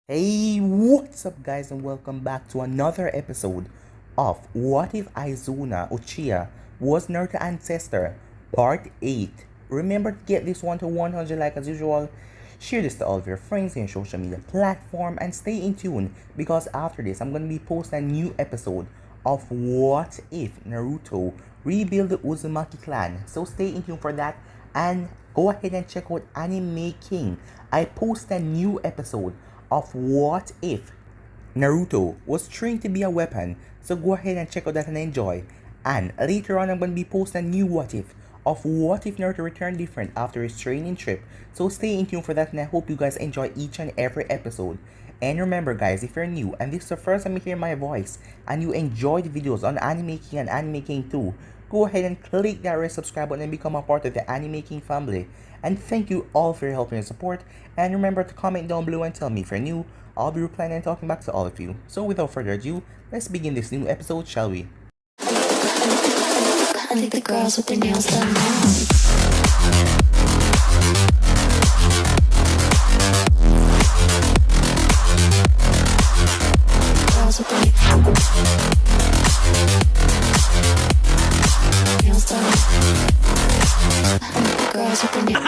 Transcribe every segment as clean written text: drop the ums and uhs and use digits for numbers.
Hey, what's up guys and welcome back to another episode of What If Izuna Uchiha Was Naruto Ancestor Part 8. Remember to get this one to 100 like as usual. Share this to all of your friends in your social media platform and stay in tune because after this I'm going to be posting a new episode of What If Naruto Rebuild the Uzumaki clan. So stay in tune for that and go ahead and check out Anime King. I post a new episode of What If Naruto was trained to be a weapon, so go ahead and check out that and enjoy. And later on I'm going to be posting a new What If of What If Naruto returned different after his training trip, so stay in tune for that and I hope you guys enjoy each and every episode. And remember guys, if you're new and this is the first time you hear my voice and you enjoy the videos on Anime King and Anime King 2, go ahead and click that red subscribe button and become a part of the Anime King family. And thank you all for your help and support. And remember to comment down below and tell me if you're new. I'll be replying and talking back to all of you. So without further ado, let's begin this new episode, shall we? I think the girls with their nails done now. Girls with their nails done. I think the girls with their nails.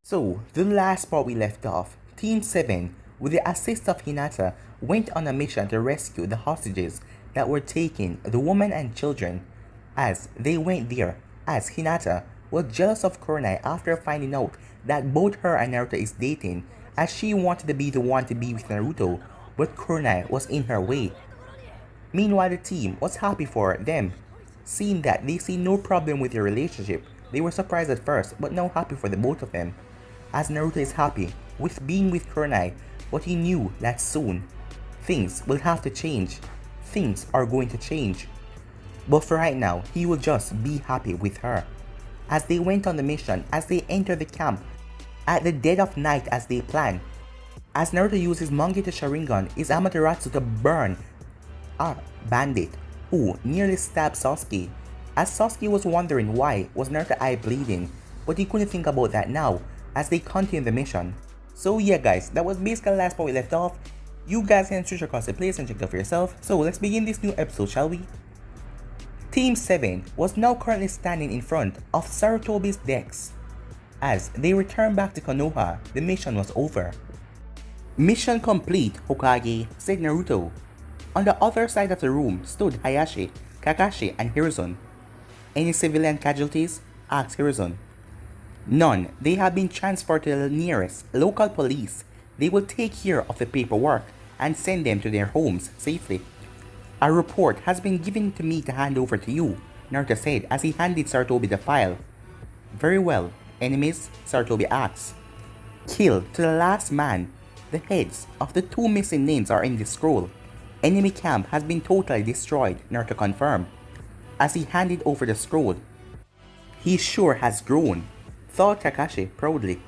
So, the last part we left off, Team 7, with the assist of Hinata, went on a mission to rescue the hostages that were taking the women and children. As they went there, as Hinata was jealous of Kurenai after finding out that both her and Naruto is dating, as she wanted to be the one to be with Naruto, but Kurenai was in her way. Meanwhile, the team was happy for them. Seeing that they see no problem with their relationship, they were surprised at first, but now happy for the both of them. As Naruto is happy with being with Kurenai, but he knew that soon, things will have to change. Things are going to change. But for right now, he will just be happy with her. As they went on the mission, as they entered the camp, at the dead of night as they planned, as Naruto uses Mangekyo Sharingan, is Amaterasu to burn a bandit who nearly stabbed Sasuke. As Sasuke was wondering why was Naruto's eye bleeding, but he couldn't think about that now as they continue the mission. So yeah guys, that was basically the last part we left off. You guys can switch across the place and check it out for yourself. So let's begin this new episode, shall we? Team 7 was now currently standing in front of Sarutobi's decks. As they returned back to Konoha, the mission was over. Mission complete, Hokage, said Naruto. On the other side of the room stood Hayashi, Kakashi, and Hiruzen. Any civilian casualties? Asked Hiruzen. None. They have been transferred to the nearest local police. They will take care of the paperwork and send them to their homes safely. A report has been given to me to hand over to you, Naruto said as he handed Sarutobi the file. Very well. Enemies? Sarutobi asked. Kill to the last man. The heads of the 2 missing names are in the scroll. Enemy camp has been totally destroyed, Naruto confirmed, as he handed over the scroll. He sure has grown, thought Kakashi proudly.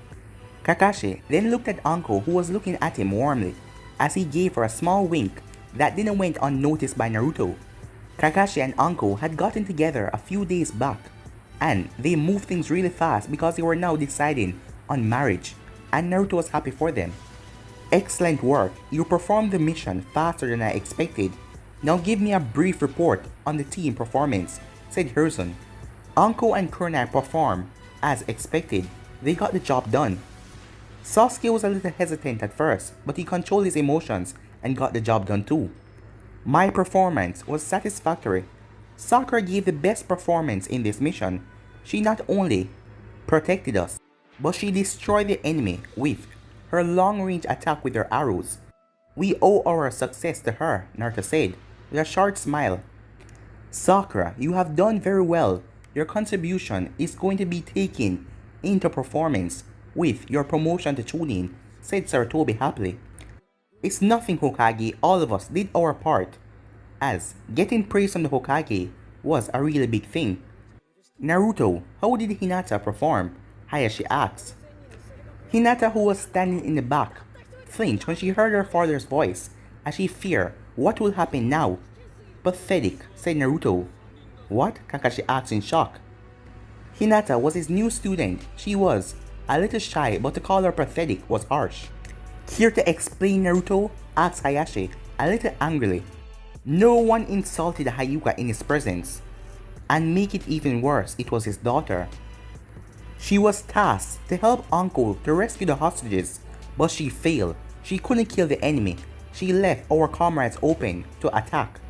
Kakashi then looked at Anko, who was looking at him warmly, as he gave her a small wink that didn't went unnoticed by Naruto. Kakashi and Anko had gotten together a few days back, and they moved things really fast because they were now deciding on marriage, and Naruto was happy for them. Excellent work, you performed the mission faster than I expected. Now give me a brief report on the team performance, said Hiruzen. Anko and Kurenai performed as expected. They got the job done. Sasuke was a little hesitant at first, but he controlled his emotions and got the job done too. My performance was satisfactory. Sakura gave the best performance in this mission. She not only protected us, but she destroyed the enemy with her long-range attack with her arrows. We owe our success to her, Naruto said, with a short smile. Sakura, you have done very well. Your contribution is going to be taken into performance with your promotion to Chunin, said Sarutobi happily. It's nothing, Hokage, all of us did our part, as getting praise from the Hokage was a really big thing. Naruto, how did Hinata perform? Hayashi asked. Hinata, who was standing in the back, flinched when she heard her father's voice, as she feared what will happen now. Pathetic, said Naruto. What? Kakashi asked in shock. Hinata was his new student. She was a little shy, but to call her pathetic was harsh. Here to explain, Naruto? Asked Hayashi, a little angrily. No one insulted Hyuga in his presence. And make it even worse, it was his daughter. She was tasked to help Uncle to rescue the hostages, but she failed. She couldn't kill the enemy. She left our comrades open to attack.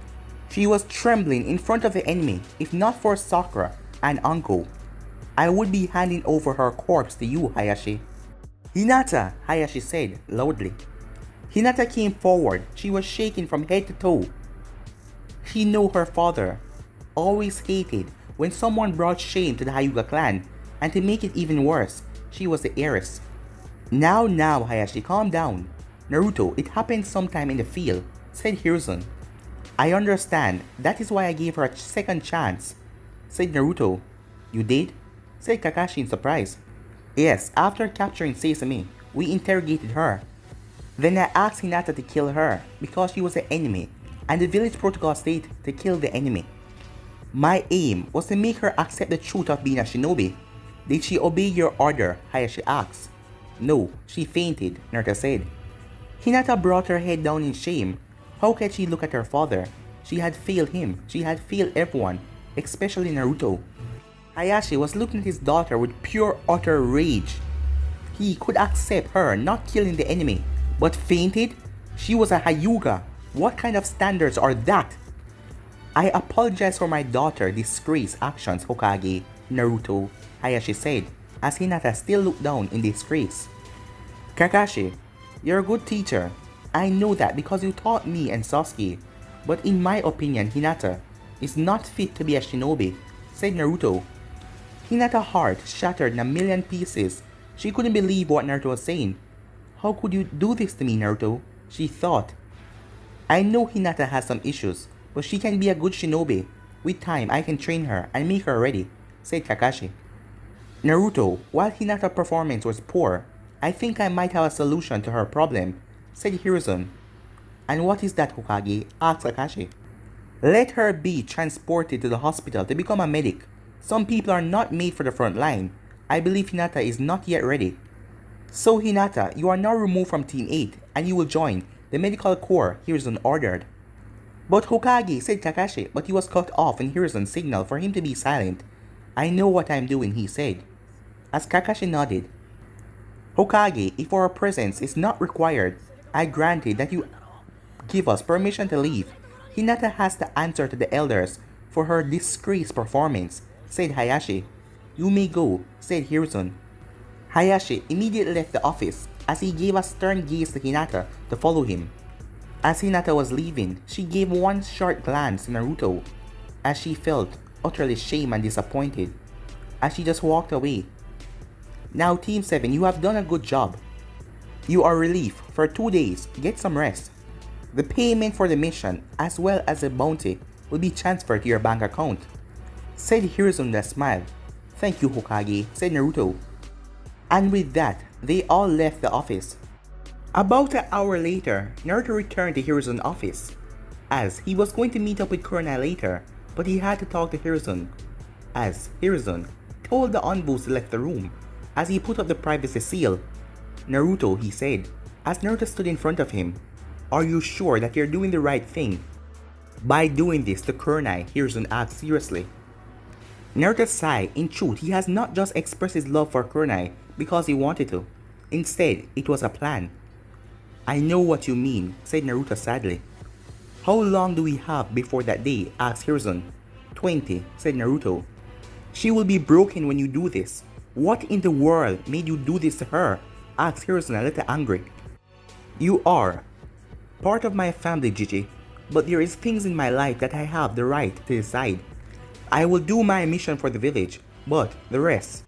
She was trembling in front of the enemy. If not for Sakura and Uncle, I would be handing over her corpse to you, Hayashi. Hinata, Hayashi said loudly. Hinata came forward. She was shaking from head to toe. She knew her father always hated when someone brought shame to the Hyuga clan, and to make it even worse, she was the heiress. Now, Hayashi, calm down. Naruto, it happened sometime in the field, said Hiruzen. I understand. That is why I gave her a second chance, said Naruto. You did? Said Kakashi in surprise. Yes, after capturing Sesame, we interrogated her. Then I asked Hinata to kill her because she was the enemy, and the village protocol stated to kill the enemy. My aim was to make her accept the truth of being a shinobi. Did she obey your order? Hayashi asked. No, she fainted, Naruto said. Hinata brought her head down in shame. How could she look at her father? She had failed him. She had failed everyone, especially Naruto. Hayashi was looking at his daughter with pure utter rage. He could accept her not killing the enemy, but fainted? She was a Hyuga. What kind of standards are that? I apologize for my daughter's disgrace actions, Hokage, Naruto, Hayashi said, as Hinata still looked down in disgrace. Kakashi, you're a good teacher. I know that because you taught me and Sasuke. But in my opinion, Hinata is not fit to be a shinobi, said Naruto. Hinata's heart shattered in a million pieces. She couldn't believe what Naruto was saying. How could you do this to me, Naruto? She thought. I know Hinata has some issues, but she can be a good shinobi. With time, I can train her and make her ready, said Kakashi. Naruto, while Hinata's performance was poor, I think I might have a solution to her problem, said Hiruzen. And what is that, Hokage? Asked Kakashi. Let her be transported to the hospital to become a medic. Some people are not made for the front line. I believe Hinata is not yet ready. So Hinata, you are now removed from Team 8 and you will join the medical corps, Hiruzen ordered. But Hokage, said Kakashi, but he was cut off and Hiruzen signaled for him to be silent. I know what I am doing, he said. As Kakashi nodded. Hokage, if our presence is not required, I granted that you give us permission to leave. Hinata has to answer to the elders for her disgraced performance, said Hayashi. You may go, said Hiruzen. Hayashi immediately left the office as he gave a stern gaze to Hinata to follow him. As Hinata was leaving, she gave one short glance to Naruto as she felt utterly shamed and disappointed as she just walked away. Now Team 7, you have done a good job. You are relieved for 2 days. Get some rest. The payment for the mission as well as the bounty will be transferred to your bank account, said Hiruzen with a smile. Thank you, Hokage, said Naruto. And with that, they all left the office. About an hour later, Naruto returned to Hiruzen's office, as he was going to meet up with Kurenai later, but he had to talk to Hiruzen, as Hiruzen told the envoys to leave the room, as he put up the privacy seal. Naruto, he said, as Naruto stood in front of him, are you sure that you're doing the right thing by doing this to Kurenai? Hiruzen asked seriously. Naruto sighed. In truth, he has not just expressed his love for Kurenai because he wanted to. Instead, it was a plan. I know what you mean, said Naruto sadly. How long do we have before that day? Asked Hiruzen. 20, said Naruto. She will be broken when you do this. What in the world made you do this to her? Asked Hiruzen a little angry. You are part of my family, Gigi, but there is things in my life that I have the right to decide. I will do my mission for the village, but the rest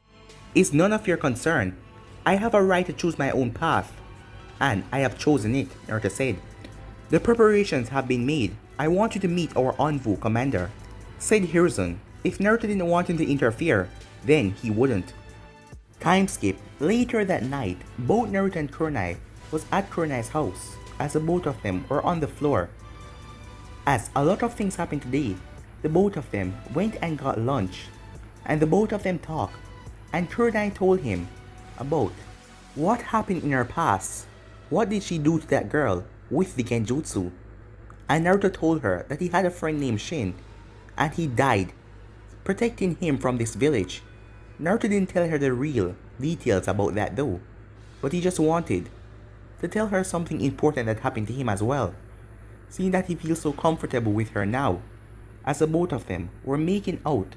is none of your concern. I have a right to choose my own path, and I have chosen it, Naruto said. The preparations have been made. I want you to meet our envoy commander, said Hiruzen. If Naruto didn't want him to interfere, then he wouldn't. Time skip. Later that night, both Naruto and Kurenai was at Kurenai's house. as the both of them were on the floor. As a lot of things happened today, the both of them went and got lunch, and the both of them talked, and Kurenai told him about what happened in her past. What did she do to that girl with the Genjutsu? And Naruto told her that he had a friend named Shin, and he died protecting him from this village. Naruto didn't tell her the real details about that though, but he just wanted to tell her something important that happened to him as well, seeing that he feels so comfortable with her now, as the both of them were making out,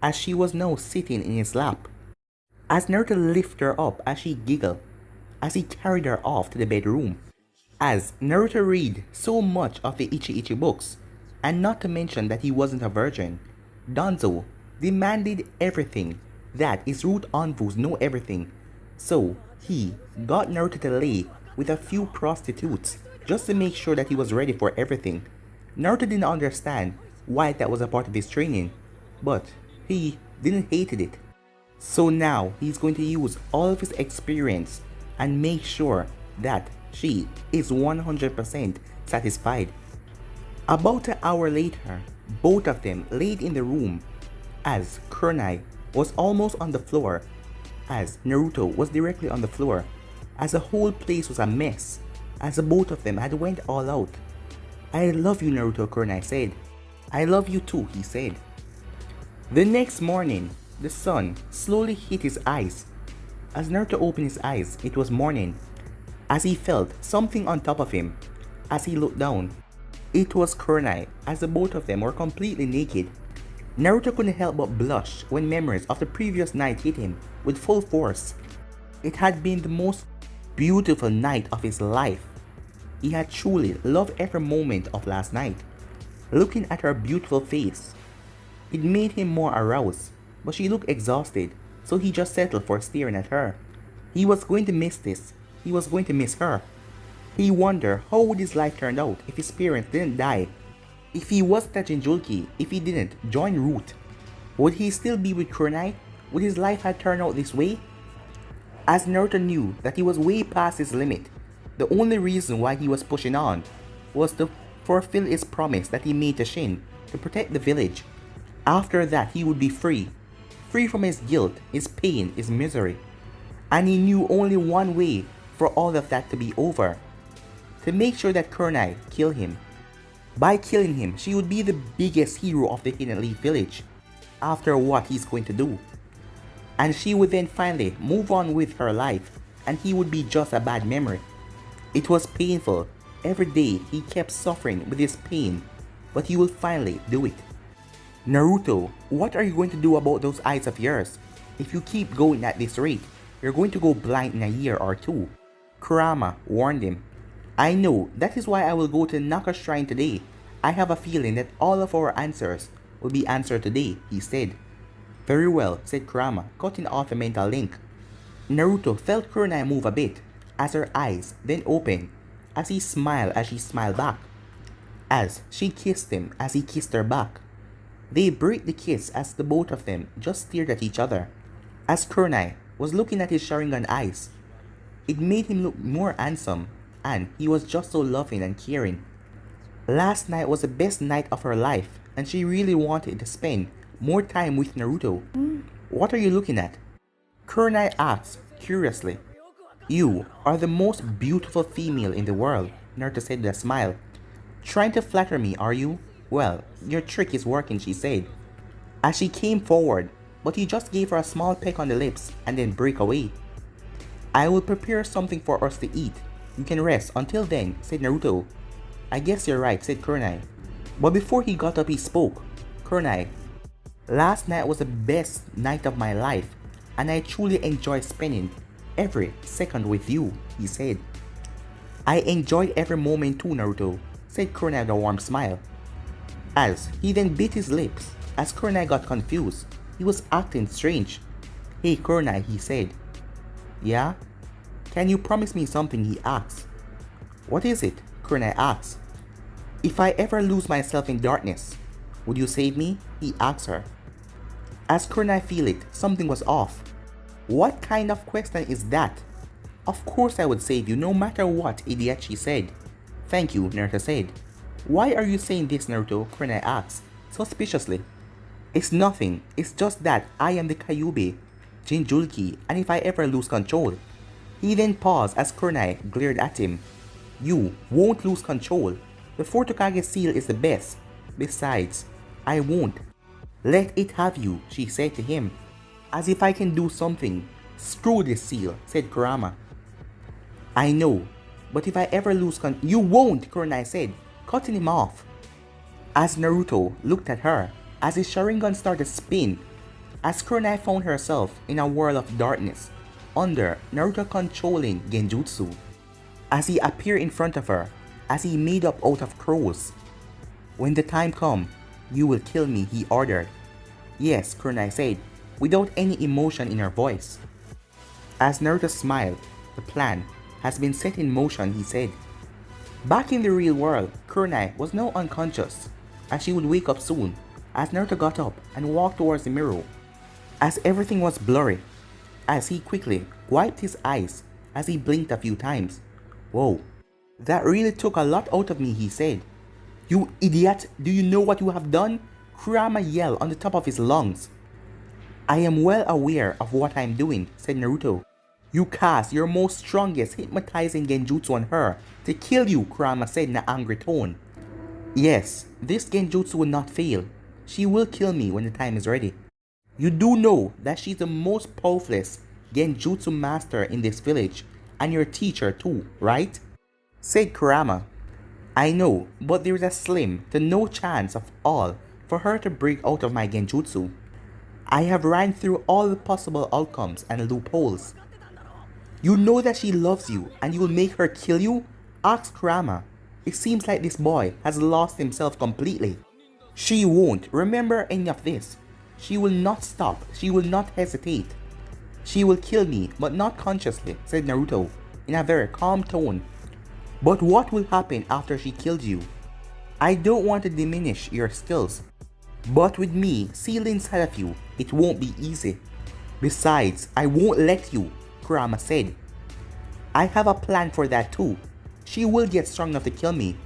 as she was now sitting in his lap. As Naruto lifted her up as she giggled, as he carried her off to the bedroom. As Naruto read so much of the Ichi books, and not to mention that he wasn't a virgin, Danzo demanded everything that his root envoys know everything, so he got Naruto to lay with a few prostitutes just to make sure that he was ready for everything. Naruto didn't understand why that was a part of his training, but he didn't hated it. So now he's going to use all of his experience and make sure that she is 100% satisfied. About an hour later, both of them laid in the room as Kurenai was almost on the floor, as Naruto was directly on the floor, as the whole place was a mess, as the both of them had went all out. "I love you, Naruto," Kurenai said. "I love you too," he said. The next morning, the sun slowly hit his eyes. As Naruto opened his eyes, it was morning, as he felt something on top of him. As he looked down, it was Kurenai, as the both of them were completely naked. Naruto couldn't help but blush when memories of the previous night hit him with full force. It had been the most beautiful night of his life. He had truly loved every moment of last night. Looking at her beautiful face, it made him more aroused, but she looked exhausted, so he just settled for staring at her. He was going to miss this. He was going to miss her. He wondered how would his life turn out if his parents didn't die. If he wasn't a Jinchuriki, if he didn't join Root, would he still be with Kurenai? Would his life have turned out this way? As Naruto knew that he was way past his limit, the only reason why he was pushing on was to fulfill his promise that he made to Shin to protect the village. After that he would be free. Free from his guilt, his pain, his misery. And he knew only one way for all of that to be over. To make sure that Kurenai killed him. By killing him, she would be the biggest hero of the Hidden Leaf village after what he's going to do. And she would then finally move on with her life, and he would be just a bad memory. It was painful. Every day he kept suffering with his pain, but he will finally do it. "Naruto, what are you going to do about those eyes of yours? If you keep going at this rate, you're going to go blind in a year or two," Kurama warned him. "I know, that is why I will go to Naka Shrine today. I have a feeling that all of our answers will be answered today," he said. "Very well," said Kurama, cutting off the mental link. Naruto felt Kurenai move a bit, as her eyes then opened, as he smiled as she smiled back. As she kissed him as he kissed her back. They break the kiss as the both of them just stared at each other. As Kurenai was looking at his Sharingan eyes, it made him look more handsome, and he was just so loving and caring. Last night was the best night of her life, and she really wanted to spend more time with Naruto. "What are you looking at?" Kurenai asked curiously. "You are the most beautiful female in the world," Naruto said with a smile. "Trying to flatter me, are you? Well, your trick is working," she said. As she came forward, but he just gave her a small peck on the lips and then break away. "I will prepare something for us to eat. You can rest until then," said Naruto. "I guess you're right," said Kurenai. But before he got up he spoke. "Kurenai, last night was the best night of my life, and I truly enjoyed spending every second with you," he said. "I enjoyed every moment too, Naruto," said Kurenai with a warm smile. As he then bit his lips, as Kurenai got confused. He was acting strange. "Hey Kurenai," he said. "Yeah? Can you promise me something?" he asked. "What is it?" Kurenai asked. "If I ever lose myself in darkness, would you save me?" he asked her. As Kurenai felt it, something was off. What kind of question is that? Of course I would save you no matter what, idiot, she said. Thank you, Naruto said. Why are you saying this, Naruto? Kurenai asked, suspiciously. It's nothing, it's just that I am the Kyuubi, Jinchuriki, and if I ever lose control. He then paused as Kurenai glared at him. You won't lose control. The Fourth Hokage seal is the best. Besides, I won't. Let it have you, she said to him. As if I can do something. Screw this seal, said Kurama. I know, but if I ever lose you won't, Kurenai said, cutting him off. As Naruto looked at her, as his Sharingan started to spin, as Kurenai found herself in a world of darkness, under Naruto controlling Genjutsu, as he appeared in front of her, as he made up out of crows. When the time comes, you will kill me, he ordered. Yes, Kurenai said, without any emotion in her voice. As Naruto smiled, the plan has been set in motion, he said. Back in the real world, Kurenai was now unconscious, as she would wake up soon, as Naruto got up and walked towards the mirror, as everything was blurry, as he quickly wiped his eyes as he blinked a few times. Whoa, that really took a lot out of me, he said. You idiot, do you know what you have done? Kurama yelled on the top of his lungs. I am well aware of what I am doing, said Naruto. You cast your most strongest hypnotizing genjutsu on her to kill you, Kurama said in an angry tone. Yes, this genjutsu will not fail. She will kill me when the time is ready. You do know that she's the most powerful genjutsu master in this village, and your teacher too, right? Said Kurama. I know, but there is a slim to no chance of all for her to break out of my genjutsu. I have ran through all the possible outcomes and loopholes. You know that she loves you and you will make her kill you? Asked Kurama. It seems like this boy has lost himself completely. She won't remember any of this. She will not stop. She will not hesitate. She will kill me, but not consciously, said Naruto in a very calm tone. But what will happen after she kills you? I don't want to diminish your skills, but with me sealed inside of you, it won't be easy. Besides, I won't let you, Kurama said. I have a plan for that too. She will get strong enough to kill me.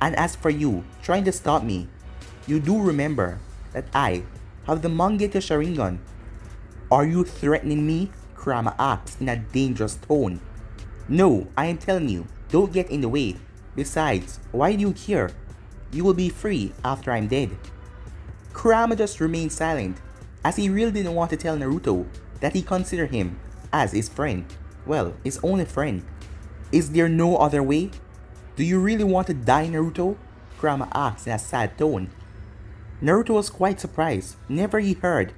And as for you trying to stop me, you do remember that I have the Mangekyou Sharingan. Are you threatening me? Kurama asked in a dangerous tone. No, I am telling you, don't get in the way. Besides, why do you care? You will be free after I'm dead. Kurama just remained silent, as he really didn't want to tell Naruto that he considered him as his friend. Well, his only friend. Is there no other way? Do you really want to die, Naruto? Kurama asked in a sad tone. Naruto was quite surprised. Never he heard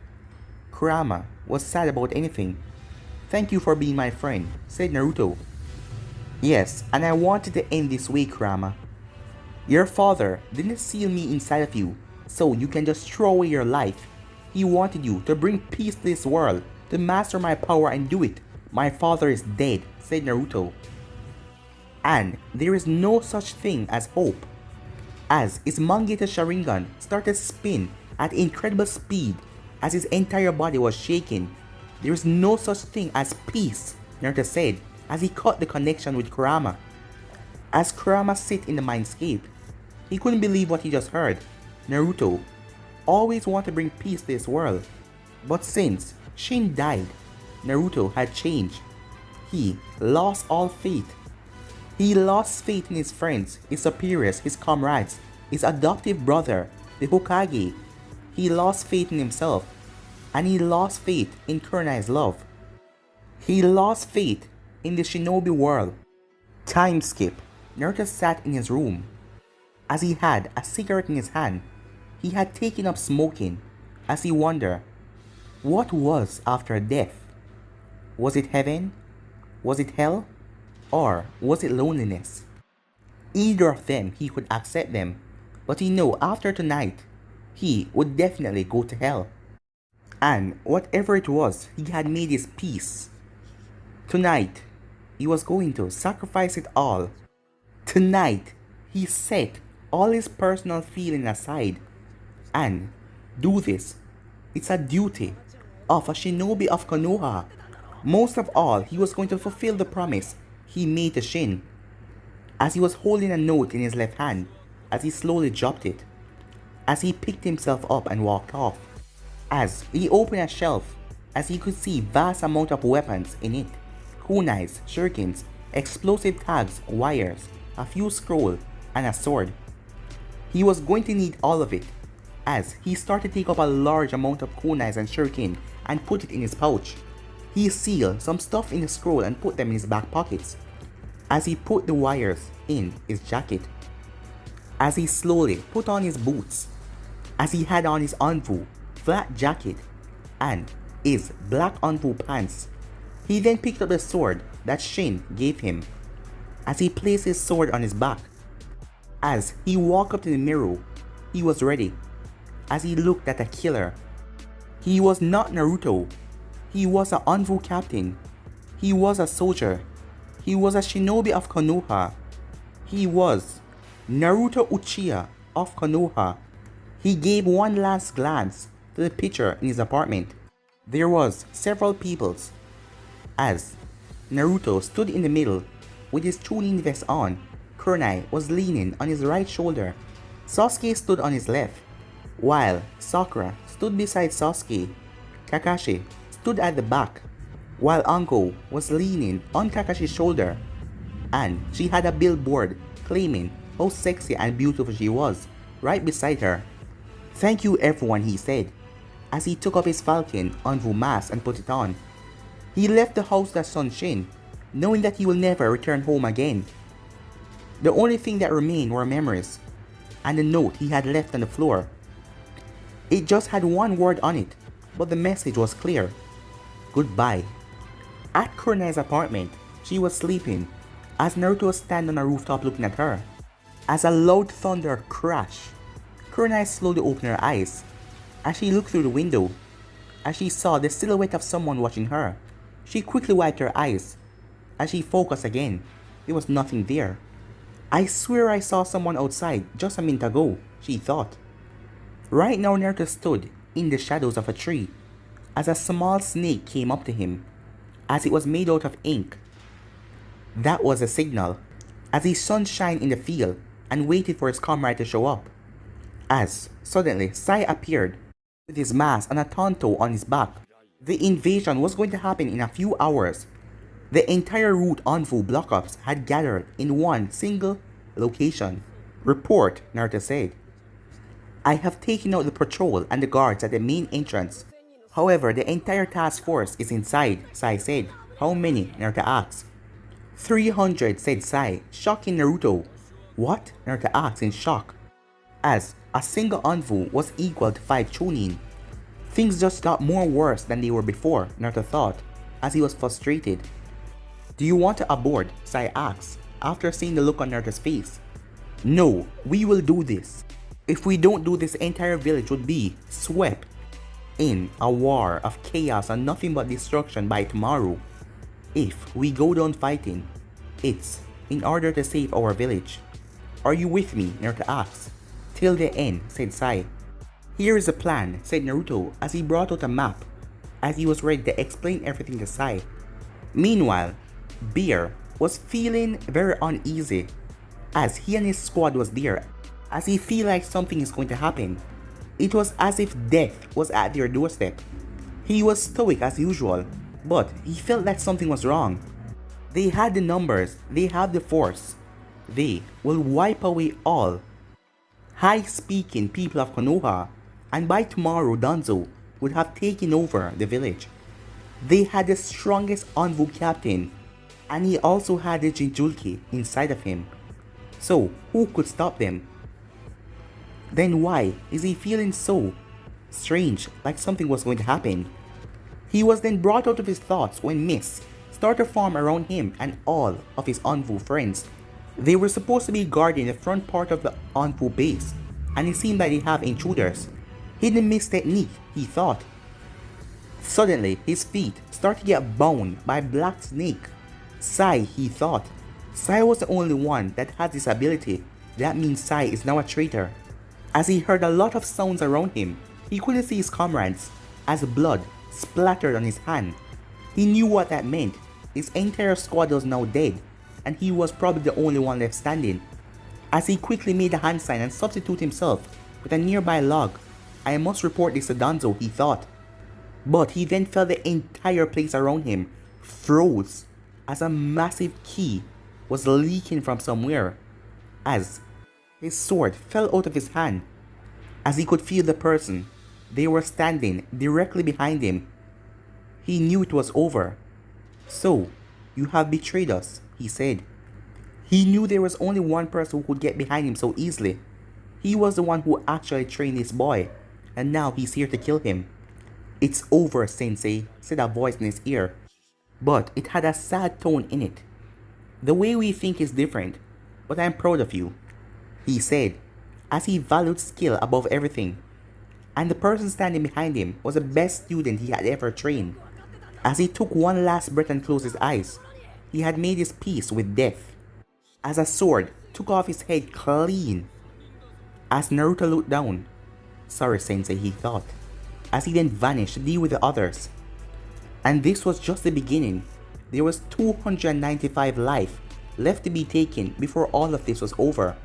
Kurama was sad about anything. Thank you for being my friend, said Naruto. Yes, and I wanted to end this way, Kurama. Your father didn't seal me inside of you, so you can just throw away your life. He wanted you to bring peace to this world, to master my power and do it. My father is dead, said Naruto. And there is no such thing as hope. As his Mangekyou Sharingan started to spin at incredible speed, as his entire body was shaking, there is no such thing as peace, Naruto said, as he cut the connection with Kurama. As Kurama sat in the mindscape, he couldn't believe what he just heard. Naruto always wanted to bring peace to this world, but since Shin died, Naruto had changed. He lost all faith. He lost faith in his friends, his superiors, his comrades, his adoptive brother, the Hokage. He lost faith in himself, and he lost faith in Kurenai's love. He lost faith in the shinobi world. Time skip. Naruto sat in his room. As he had a cigarette in his hand, he had taken up smoking as he wondered, what was after death? Was it heaven? Was it hell? Or was it loneliness? Either of them he could accept them, but he knew after tonight, he would definitely go to hell. And whatever it was, he had made his peace. Tonight, he was going to sacrifice it all. Tonight, he set all his personal feeling aside and do this. It's a duty of a shinobi of Konoha. Most of all, he was going to fulfill the promise he made to Shin. As he was holding a note in his left hand, as he slowly dropped it, as he picked himself up and walked off, as he opened a shelf, as he could see vast amount of weapons in it, kunais, shurikens, explosive tags, wires, a few scroll, and a sword. He was going to need all of it, as he started to take up a large amount of kunais and shuriken and put it in his pouch. He sealed some stuff in the scroll and put them in his back pockets, as he put the wires in his jacket, as he slowly put on his boots, as he had on his Anvu flat jacket and his black Anvu pants. He then picked up the sword that Shin gave him, as he placed his sword on his back. As he walked up to the mirror, he was ready, as he looked at the killer. He was not Naruto. He was an Anvu captain. He was a soldier. He was a shinobi of Konoha. He was Naruto Uchiha of Konoha. He gave one last glance to the picture in his apartment. There was several peoples, as Naruto stood in the middle with his tuning vest on. Kunai was leaning on his right shoulder. Sasuke stood on his left, while Sakura stood beside Sasuke. Kakashi stood at the back, while Anko was leaning on Kakashi's shoulder, and she had a billboard claiming how sexy and beautiful she was right beside her. "Thank you everyone," he said, as he took up his Falcon Anvu mask and put it on. He left the house that Son Shin, knowing that he will never return home again. The only thing that remained were memories, and the note he had left on the floor. It just had one word on it, but the message was clear: goodbye. At Kunai's apartment, she was sleeping, as Naruto was standing on a rooftop looking at her. As a loud thunder crashed, Kunai slowly opened her eyes. As she looked through the window, as she saw the silhouette of someone watching her, she quickly wiped her eyes. As she focused again, there was nothing there. "I swear I saw someone outside just a minute ago," she thought. Right now Naruto stood in the shadows of a tree, as a small snake came up to him, as it was made out of ink. That was a signal, as he sunshine in the field and waited for his comrade to show up. As suddenly Sai appeared with his mask and a tonto on his back. The invasion was going to happen in a few hours. The entire route Anvu block-ups had gathered in one single location. "Report," Naruto said. "I have taken out the patrol and the guards at the main entrance. However, the entire task force is inside," Sai said. "How many?" Naruto asked. 300, said Sai, shocking Naruto. "What?" Naruto asked in shock, as a single Anvu was equal to 5 chunin. Things just got more worse than they were before, Naruto thought, as he was frustrated. "Do you want to abort?" Sai asked, after seeing the look on Naruto's face. "No, we will do this. If we don't do this, entire village would be swept in a war of chaos and nothing but destruction by tomorrow. If we go down fighting, it's in order to save our village. Are you with me?" Naruto asked. "Till the end," said Sai. "Here is a plan," said Naruto as he brought out a map, as he was ready to explain everything to Sai. Meanwhile, Beer was feeling very uneasy, as he and his squad was there, as he felt like something is going to happen. It was as if death was at their doorstep. He was stoic as usual, but he felt that something was wrong. They had the numbers, they have the force. They will wipe away all high-speaking people of Konoha, and by tomorrow Danzo would have taken over the village. They had the strongest Anvu captain, and he also had the Genjutsu inside of him. So who could stop them? Then why is he feeling so strange, like something was going to happen? He was then brought out of his thoughts when mists started to form around him and all of his Anvu friends. They were supposed to be guarding the front part of the Anvu base, and it seemed like they have intruders. Hidden mist technique, he thought. Suddenly, his feet started to get bound by a black snake. Sai, he thought. Sai was the only one that had this ability. That means Sai is now a traitor. As he heard a lot of sounds around him, he couldn't see his comrades, as blood splattered on his hand. He knew what that meant. His entire squad was now dead, and he was probably the only one left standing. As he quickly made a hand sign and substituted himself with a nearby log. I must report this to Danzo, he thought. But he then felt the entire place around him froze as a massive key was leaking from somewhere, as his sword fell out of his hand. As he could feel the person, they were standing directly behind him. He knew it was over. "So, you have betrayed us," he said. He knew there was only one person who could get behind him so easily. He was the one who actually trained this boy, and now he's here to kill him. "It's over, Sensei," said a voice in his ear, but it had a sad tone in it. "The way we think is different, but I'm proud of you," he said, as he valued skill above everything. And the person standing behind him was the best student he had ever trained. As he took one last breath and closed his eyes, he had made his peace with death. As a sword took off his head clean. As Naruto looked down, "Sorry, Sensei," he thought, as he then vanished to deal with the others. And this was just the beginning. There was 295 life left to be taken before all of this was over.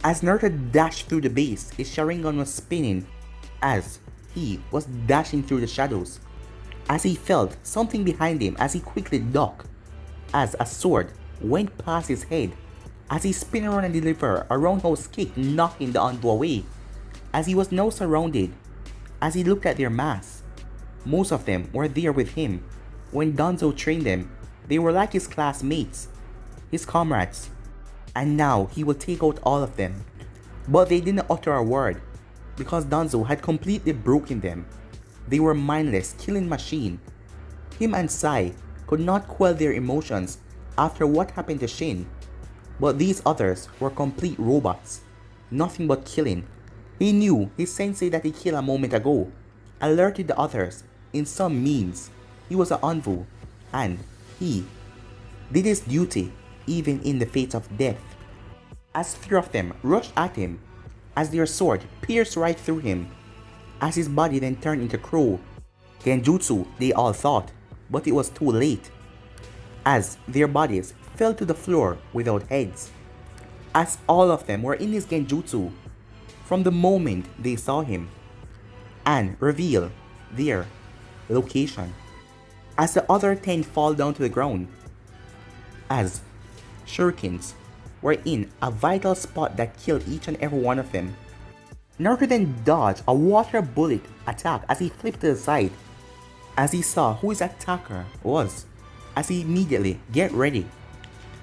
As Naruto dashed through the base, his Sharingan was spinning as he was dashing through the shadows. As he felt something behind him as he quickly ducked, as a sword went past his head, as he spun around and delivered a roundhouse kick, knocking the Anbu away. As he was now surrounded, as he looked at their mass, most of them were there with him. When Danzo trained them, they were like his classmates, his comrades, and now he will take out all of them. But they didn't utter a word, because Danzo had completely broken them. They were mindless killing machine. Him and Sai could not quell their emotions after what happened to Shin, but these others were complete robots, nothing but killing. He knew his sensei that he killed a moment ago alerted the others in some means. He was an Anvu, and he did his duty even in the face of death. As three of them rushed at him, as their sword pierced right through him, as his body then turned into crow. Genjutsu, they all thought, but it was too late, as their bodies fell to the floor without heads. As all of them were in his Genjutsu from the moment they saw him, and reveal their location. As the other 10 fall down to the ground, as shurikens were in a vital spot that killed each and every one of them. Naruto then dodged a water bullet attack as he flipped to the side, as he saw who his attacker was, as he immediately get ready.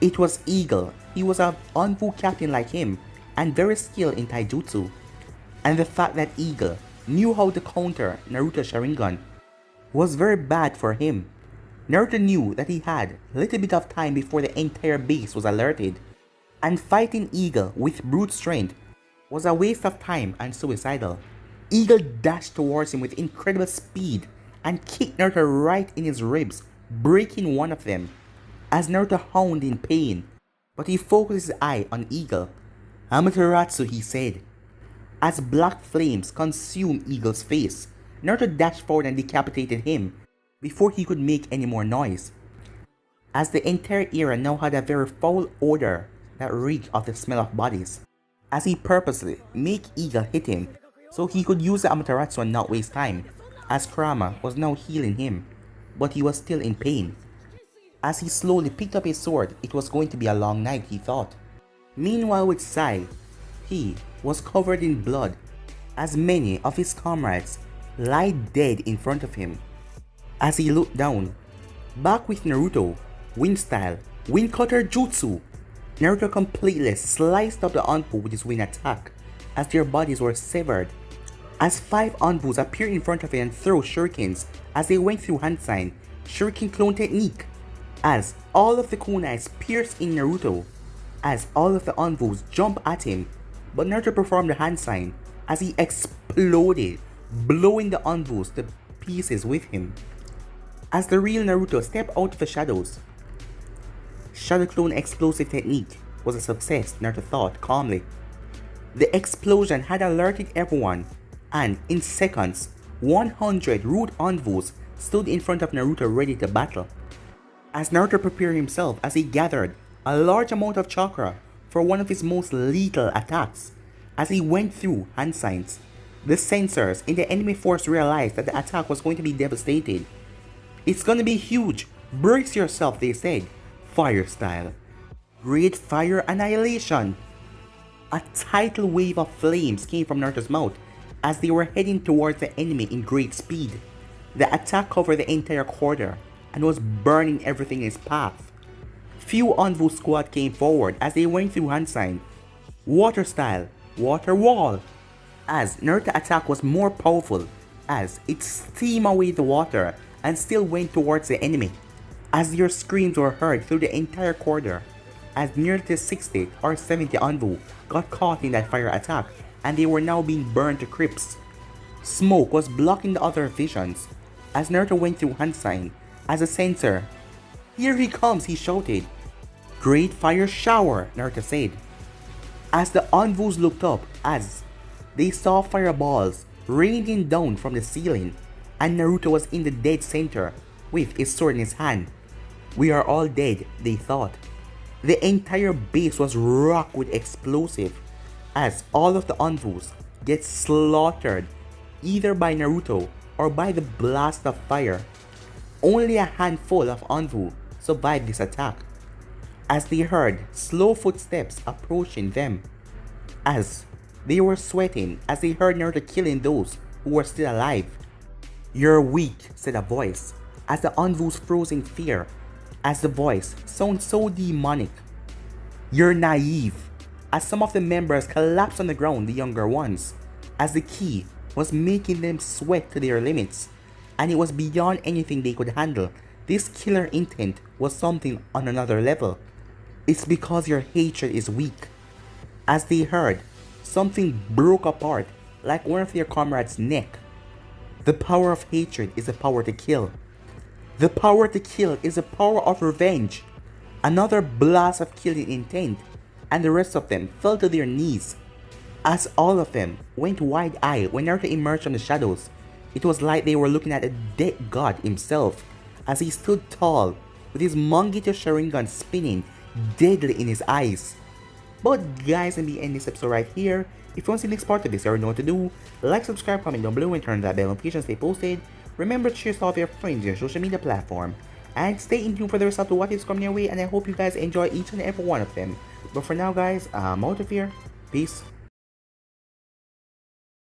It was Eagle. He was an Anbu captain like him and very skilled in taijutsu, and the fact that Eagle knew how to counter Naruto's Sharingan was very bad for him. Naruto knew that he had a little bit of time before the entire base was alerted, and fighting Eagle with brute strength was a waste of time and suicidal. Eagle dashed towards him with incredible speed and kicked Naruto right in his ribs, breaking one of them, as Naruto howled in pain, but he focused his eye on Eagle. "Amaterasu," he said. As black flames consumed Eagle's face, Naruto dashed forward and decapitated him before he could make any more noise, as the entire area now had a very foul odor that reeked of the smell of bodies, as he purposely made Eagle hit him so he could use the Amaterasu and not waste time, as Kurama was now healing him, but he was still in pain. As he slowly picked up his sword, it was going to be a long night, he thought. Meanwhile with Sai, he was covered in blood, as many of his comrades lie dead in front of him. As he looked down, back with Naruto, wind style, wind cutter jutsu, Naruto completely sliced up the Anbu with his wind attack, as their bodies were severed. As 5 Anbus appeared in front of him and threw shurikens as they went through hand sign, shuriken clone technique, as all of the kunais pierced in Naruto, as all of the Anbus jumped at him, but Naruto performed the hand sign as he exploded, blowing the Anbus to pieces with him. As the real Naruto stepped out of the shadows, Shadow Clone explosive technique was a success, Naruto thought calmly. The explosion had alerted everyone, and in seconds, 100 root Anbus stood in front of Naruto ready to battle. As Naruto prepared himself as he gathered a large amount of chakra for one of his most lethal attacks, as he went through hand signs, the sensors in the enemy force realized that the attack was going to be devastating. It's gonna be huge, brace yourself, they said, fire style. Great fire annihilation. A tidal wave of flames came from Naruto's mouth as they were heading towards the enemy in great speed. The attack covered the entire corridor and was burning everything in its path. Few Anvu squad came forward as they went through hand sign, water style, water wall, as Naruto's attack was more powerful as it steamed away the water and still went towards the enemy. As their screams were heard through the entire corridor, as nearly 60 or 70 Anvu got caught in that fire attack and they were now being burned to crisps. Smoke was blocking the other visions as Naruto went through hand sign as a sensor. Here he comes, he shouted. Great fire shower, Naruto said. As the Anvus looked up as they saw fireballs raining down from the ceiling and Naruto was in the dead center with his sword in his hand. We are all dead, they thought. The entire base was rocked with explosive as all of the Anvus get slaughtered either by Naruto or by the blast of fire. Only a handful of Anvu survived this attack as they heard slow footsteps approaching them. As they were sweating as they heard Naruto killing those who were still alive. You're weak, said a voice as the Anvus froze in fear as the voice sounded so demonic. You're naive, as some of the members collapsed on the ground, the younger ones, as the ki was making them sweat to their limits, and it was beyond anything they could handle. This killer intent was something on another level. It's because your hatred is weak. As they heard, something broke apart like one of their comrades' neck. The power of hatred is the power to kill. The power to kill is the power of revenge. Another blast of killing intent, and the rest of them fell to their knees. As all of them went wide-eyed when Naruto emerged from the shadows, it was like they were looking at a dead god himself as he stood tall with his Mangito Sharingan spinning deadly in his eyes. But guys, let me end this episode right here. If you want to see the next part of this, you already know what to do. Like, subscribe, comment down below, and turn that bell notification to stay posted. Remember to share to all of your friends on your social media platform. And stay in tune for the rest of what is coming your way, and I hope you guys enjoy each and every one of them. But for now guys, I'm out of here. Peace.